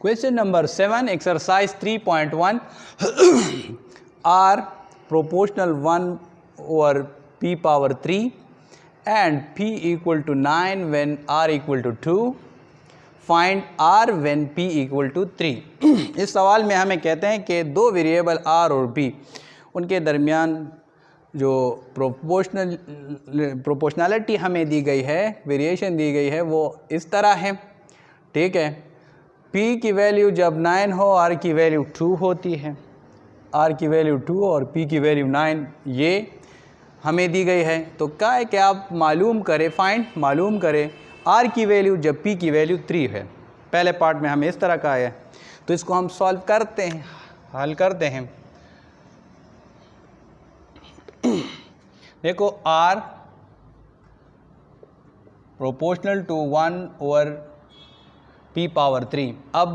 Question number 7, exercise 3.1. R proportional 1 over p power 3 and p equal to 9 when r equal to 2. Find r when p equal to 3. इस सवाल में हमें कहते हैं कि दो वेरिएबल r और p उनके दरमियान जो प्रोपोर्शनैलिटी हमें दी गई है, वेरिएशन दी गई है, वो इस तरह है. ठीक है, p की वैल्यू जब 9 हो r की वैल्यू 2 होती है. r की वैल्यू 2 और p की वैल्यू 9 ये हमें दी गई है. तो क्या है कि आप मालूम करें, मालूम करें r की वैल्यू जब p की वैल्यू 3 है. पहले पार्ट में हमें इस तरह का है, तो इसको हम सॉल्व करते हैं, हल करते हैं. देखो r proportional to 1 over p power 3. अब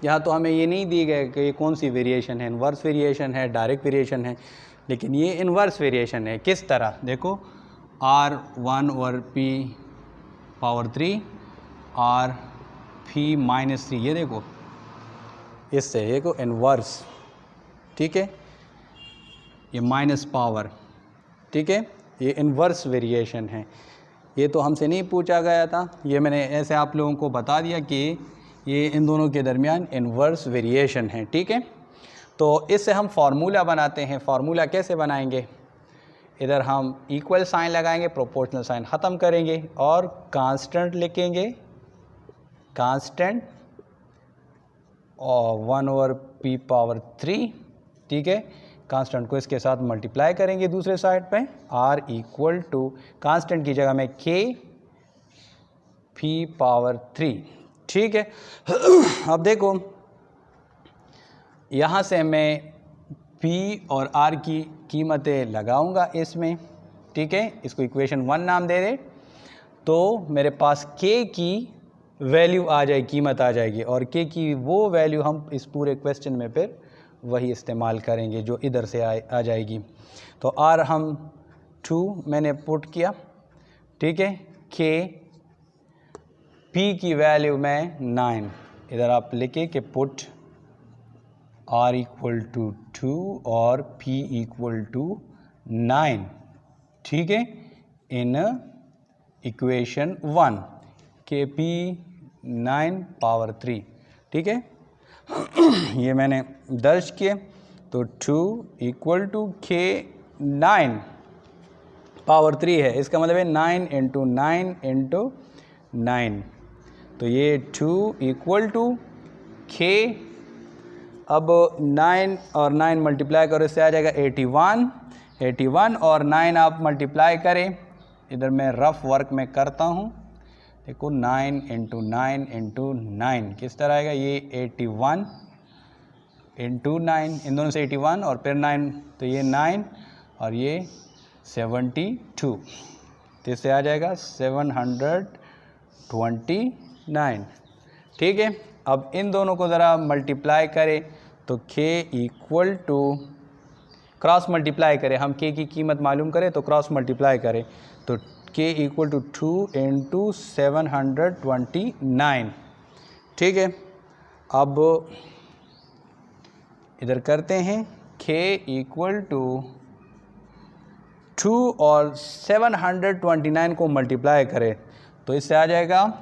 यहाँ तो हमें ये नहीं दी गई कि ये कौन सी वेरिएशन है, इन्वर्स वेरिएशन है, डायरेक्ट वेरिएशन है, लेकिन ये इन्वर्स वेरिएशन है. किस तरह? देखो r 1 over p power 3 r p minus 3, ये देखो इससे ये को इन्वर्स. ठीक है, ये माइनस पावर. ठीक है, ये इन्वर्स वेरिएशन है. ये तो हमसे नहीं पूछा गया था, ये मैंने ऐसे आप लोगों को बता दिया कि ये इन दोनों के दरमियान इन्वर्स वेरिएशन है. ठीक है, तो इससे हम फार्मूला बनाते हैं. फार्मूला कैसे बनाएंगे? इधर हम इक्वल साइन लगाएंगे, प्रोपोर्शनल साइन ख़त्म करेंगे और कांस्टेंट लिखेंगे, कांस्टेंट और 1 ओवर p पावर 3. ठीक है, कांस्टेंट को इसके साथ मल्टीप्लाई करेंगे दूसरे साइड पे. r इक्वल टू कांस्टेंट की जगह में k p पावर 3. ठीक है, अब देखो यहाँ से मैं p और r की कीमतें लगाऊंगा इसमें. ठीक है, इसको इक्वेशन 1 नाम दे दे, तो मेरे पास k की वैल्यू आ जाएगी, कीमत आ जाएगी, और k की वो वैल्यू हम इस पूरे क्वेश्चन में फिर वही इस्तेमाल करेंगे जो इधर से आ जाएगी. तो r हम 2 मैंने पुट किया. ठीक है, k p की वैल्यू में 9, इधर आप लिखे कि पुट r इक्वल टू 2 और p इक्वल टू 9. ठीक है, इन इक्वेशन 1 के p 9 पावर 3. ठीक है, ये मैंने दर्ज किए. तो 2 इक्वल टू k 9 पावर 3 है, इसका मतलब है 9 इंटू 9 इंटू 9. तो ये 2 इक्वल टू k, अब 9 और 9 मल्टीप्लाई करो, इससे आ जाएगा 81. 81 और 9 आप मल्टीप्लाई करें, इधर मैं रफ वर्क में करता हूँ. देखो 9 इंटू 9 इंटू 9 किस तरह आएगा? ये 81 इंटू 9, इन दोनों से 81 और फिर 9, तो ये 9 और ये 72, तो इससे आ जाएगा 729. ठीक है, अब इन दोनों को ज़रा मल्टीप्लाई करें तो k equal to, cross multiply करें, हम k की कीमत मालूम करें तो क्रॉस मल्टीप्लाई करें, तो k इक्वल टू 2 इंटू 729. ठीक है, अब इधर करते हैं, k इक्वल टू 2 और 729 को मल्टीप्लाई करें तो इससे आ जाएगा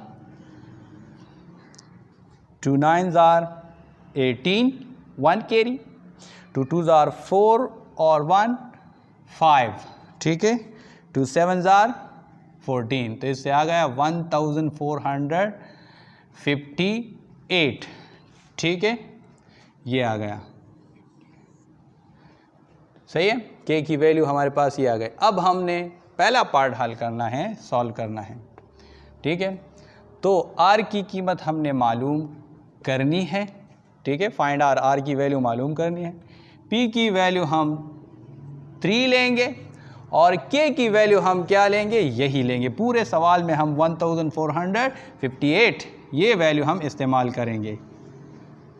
2 9s are 18, 1 carry, 2 2s are 4 और 1 5. ठीक है, 2 7s are 14, तो इससे आ गया 1458. ठीक है, ये आ गया. सही है, k की वैल्यू हमारे पास ये आ गई. अब हमने पहला पार्ट हल करना है, सॉल्व करना है. ठीक है, तो r की कीमत हमने मालूम करनी है. ठीक है, फाइंड r की वैल्यू मालूम करनी है. p की वैल्यू हम 3 लेंगे और k की वैल्यू हम क्या लेंगे? यही लेंगे. पूरे सवाल में हम 1458 ये वैल्यू हम इस्तेमाल करेंगे.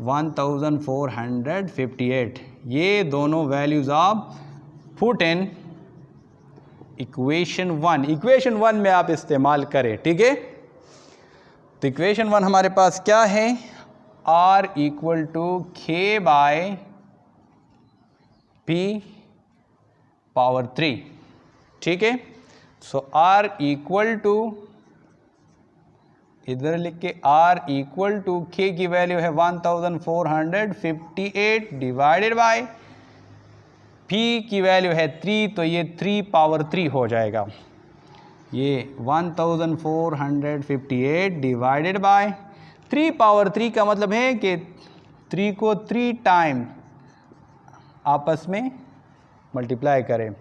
1458 ये दोनों वैल्यूज़ आप पुट इन इक्वेशन 1. इक्वेशन 1 में आप इस्तेमाल करें. ठीक है, तो इक्वेशन 1 हमारे पास क्या है? R equal to K by P power 3, ठीक है। सो R इक्वल टू, इधर लिख के R इक्वल टू K की वैल्यू है 1458 डिवाइडेड बाय P की वैल्यू है 3, तो ये 3 पावर 3 हो जाएगा। ये 1458 डिवाइडेड बाय 3 पावर 3 का मतलब है कि 3 को 3 टाइम आपस में मल्टीप्लाई करें,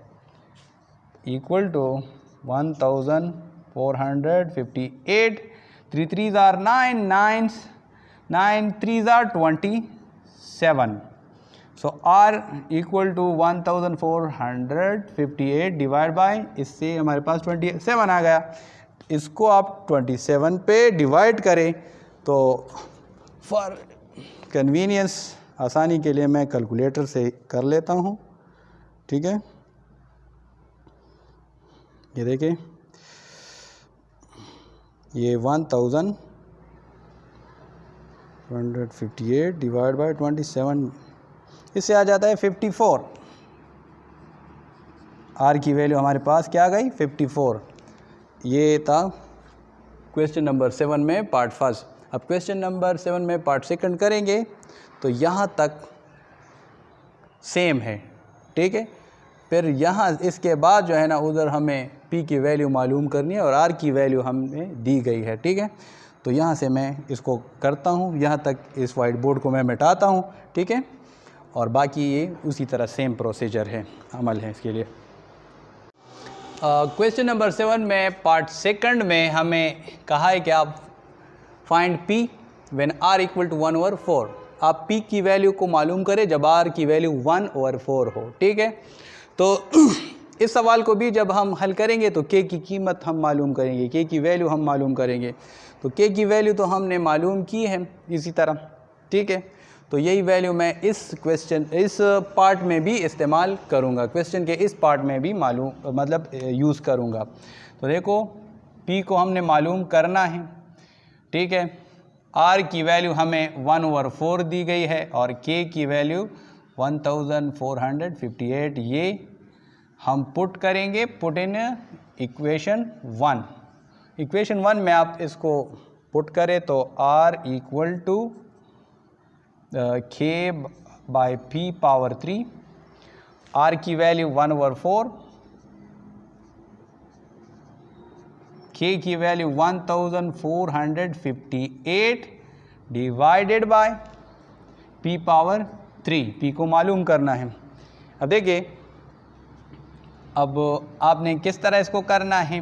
equal to 1458, 3 3s are 9, 9 3s are 27. So R equal to 1458 divide by, इससे हमारे पास 27 आ गया। इसको आप 27 पे डिवाइड करें, तो फॉर कन्वीनियंस, आसानी के लिए मैं कैलकुलेटर से कर लेता हूँ, ठीक है। ये देखिए, ये 1458 डिवाइड बाय 27, इससे आ जाता है 54। R की वैल्यू हमारे पास क्या आ गई, 54। ये था क्वेश्चन नंबर 7 में पार्ट फर्स्ट। अब क्वेश्चन नंबर 7 में पार्ट सेकंड करेंगे, तो यहाँ तक सेम है, ठीक है। फिर यहाँ इसके बाद जो है ना, उधर हमें P की वैल्यू मालूम करनी है और R की वैल्यू हमें दी गई है, ठीक है। तो यहाँ से मैं इसको करता हूँ, यहाँ तक इस वाइट बोर्ड को मैं मिटाता हूँ, ठीक है। और बाकी ये उसी तरह सेम प्रोसीजर है, अमल है इसके लिए। क्वेश्चन नंबर 7 में पार्ट सेकंड में हमें कहा है कि आप find P when R equal to 1/4। आप P की वैल्यू को मालूम करें जब R की वैल्यू 1/4 हो, ठीक है। तो इस सवाल को भी जब हम हल करेंगे तो K की कीमत हम मालूम करेंगे, K की वैल्यू हम मालूम करेंगे। तो K की वैल्यू तो हमने मालूम की है इसी तरह, ठीक है। तो यही वैल्यू मैं इस पार्ट में भी इस्तेमाल करूँगा, क्वेश्चन के इस पार्ट में भी मतलब यूज़ करूँगा। तो देखो, P को हमने मालूम करना है, ठीक है। R की वैल्यू हमें 1/4 दी गई है और K की वैल्यू 1458, ये हम पुट करेंगे, पुट इन इक्वेशन 1। इक्वेशन 1 में आप इसको पुट करें तो R equal to K by P power 3, R की वैल्यू 1/4, K की value 1458 divided by P power 3। P को मालूम करना है। अब देखिए, अब आपने किस तरह इसको करना है,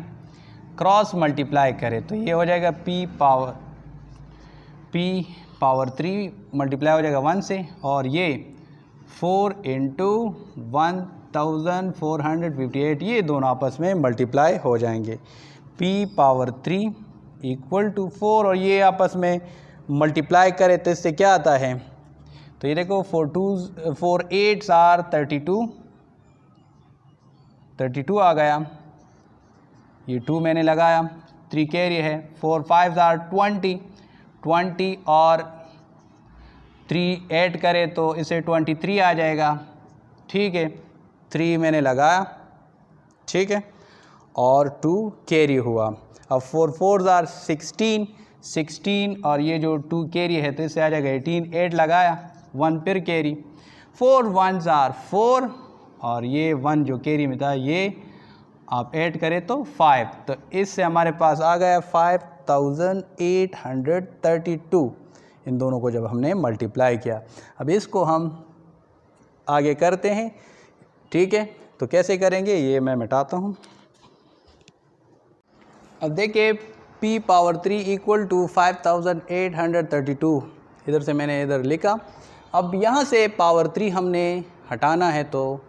क्रॉस मल्टीप्लाई करें तो ये हो जाएगा P पावर 3 मल्टीप्लाई हो जाएगा 1 से, और ये 4 इंटू 1458, ये दोनों आपस में मल्टीप्लाई हो जाएंगे। P पावर 3 इक्वल टू 4, और ये आपस में मल्टीप्लाई करें तो इससे क्या आता है, तो ये देखो 4 8s आर 32 आ गया, ये 2 मैंने लगाया, 3 कैरी है, 4 5s आर 20 और 3 ऐड करें तो इसे 23 आ जाएगा, ठीक है। 3 मैंने लगाया, ठीक है, और 2 कैरी हुआ। अब 4 4s आर 16 और ये जो 2 कैरी है तो इससे आ जाएगा 18, 8 लगाया, 1 फिर कैरी, 4 1s आर 4 और ये 1 जो कैरी में था ये आप ऐड करें तो 5, तो इससे हमारे पास आ गया 5832। इन दोनों को जब हमने मल्टीप्लाई किया, अब इसको हम आगे करते हैं, ठीक है। तो कैसे करेंगे ये मैं मिटाता हूँ। अब देखिए, P पावर 3 इक्वल टू 5832, इधर से मैंने इधर लिखा। अब यहाँ से पावर 3 हमने हटाना है, तो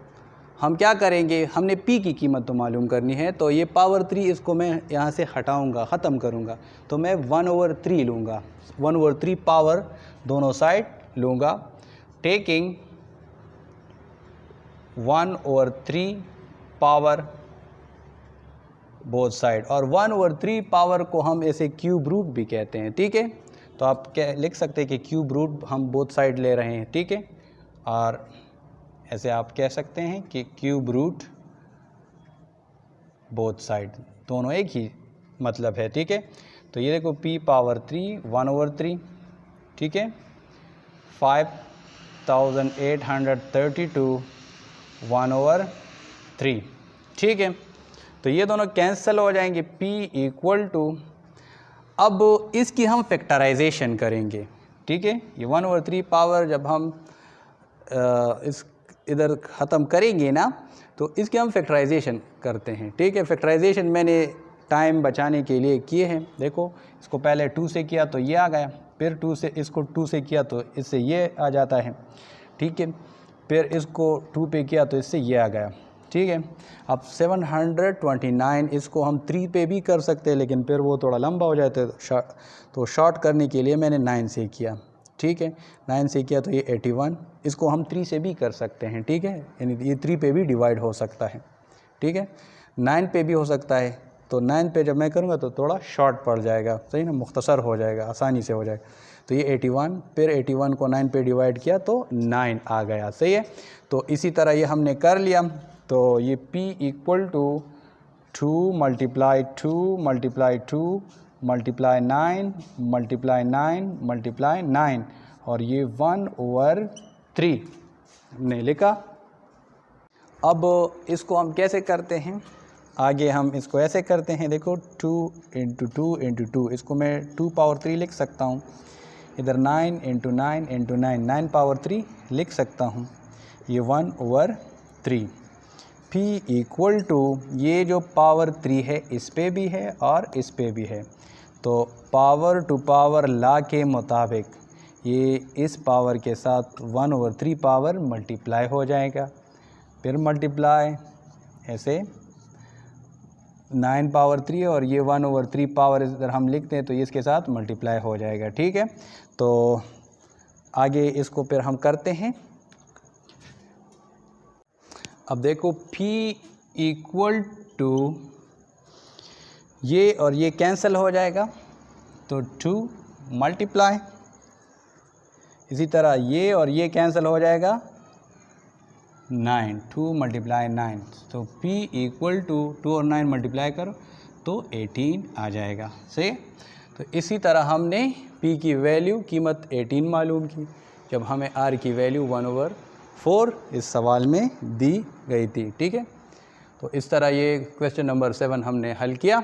हम क्या करेंगे, हमने P की कीमत तो मालूम करनी है, तो ये पावर 3 इसको मैं यहाँ से हटाऊँगा, ख़त्म करूँगा, तो मैं 1/3 लूँगा, 1/3 पावर दोनों साइड लूँगा, टेकिंग 1/3 पावर बोथ साइड, और 1/3 पावर को हम ऐसे क्यूब रूट भी कहते हैं, ठीक है। तो तो आप क्या लिख सकते हैं कि क्यूब रूट हम बोथ साइड ले रहे हैं, ठीक है। और ऐसे आप कह सकते हैं कि क्यूब रूट बोथ साइड, दोनों एक ही मतलब है, ठीक है। तो ये देखो p पावर 3 1/3, ठीक है, 5832 1/3, ठीक है। तो ये दोनों कैंसिल हो जाएंगे। p इक्वल टू, अब इसकी हम फैक्टराइजेशन करेंगे, ठीक है। ये 1/3 पावर जब हम इस इधर ख़त्म करेंगे ना, तो इसकी हम फैक्टराइजेशन करते हैं, ठीक है। फैक्टराइजेशन मैंने टाइम बचाने के लिए किए हैं। देखो इसको पहले 2 से किया तो ये आ गया, फिर 2 से इसको 2 से किया तो इससे ये आ जाता है, ठीक है। फिर इसको 2 पे किया तो इससे ये आ गया, ठीक है। अब 729 इसको हम 3 पे भी कर सकते हैं, लेकिन फिर वो थोड़ा लंबा हो जाता है, तो शॉर्ट करने के लिए मैंने 9 से किया, ठीक है। 9 से किया तो ये 81, इसको हम 3 से भी कर सकते हैं, ठीक है, यानी ये 3 पे भी डिवाइड हो सकता है, ठीक है। 9 पे भी हो सकता है, तो 9 पे जब मैं करूँगा तो थोड़ा शॉर्ट पड़ जाएगा, सही ना, मुख्तसर हो जाएगा, आसानी से हो जाएगा। तो ये 81, फिर 81 को 9 पे डिवाइड किया तो 9 आ गया, सही है। तो इसी तरह ये हमने कर लिया। तो ये p equal to 2 multiply 2 multiply 2 multiply 9 multiply 9 multiply 9 और ये 1/3 हमने लिखा। अब इसको हम कैसे करते हैं, आगे हम इसको ऐसे करते हैं। देखो 2 × 2 × 2, इसको मैं 2 पावर 3 लिख सकता हूँ। इधर 9 × 9 × 9, 9 पावर 3 लिख सकता हूँ। ये 1/3। p इक्वल टू, ये जो पावर 3 है इस पे भी है और इस पे भी है, तो पावर टू पावर लॉ के मुताबिक ये इस पावर के साथ 1/3 पावर मल्टीप्लाई हो जाएगा, फिर मल्टीप्लाई ऐसे 9 पावर 3 और ये 1/3 पावर इधर हम लिखते हैं तो ये इसके साथ मल्टीप्लाई हो जाएगा, ठीक है। तो आगे इसको फिर हम करते हैं। अब देखो p इक्वल टू, ये और ये कैंसिल हो जाएगा तो 2 मल्टीप्लाई, इसी तरह ये और ये कैंसिल हो जाएगा 9, 2 मल्टीप्लाई 9, तो p इक्वल टू 2 और 9 मल्टीप्लाई करो तो 18 आ जाएगा, सही। तो इसी तरह हमने p की वैल्यू कीमत 18 मालूम की जब हमें r की वैल्यू 1/4 इस सवाल में दी गई थी, ठीक है। तो इस तरह ये क्वेश्चन नंबर 7 हमने हल किया।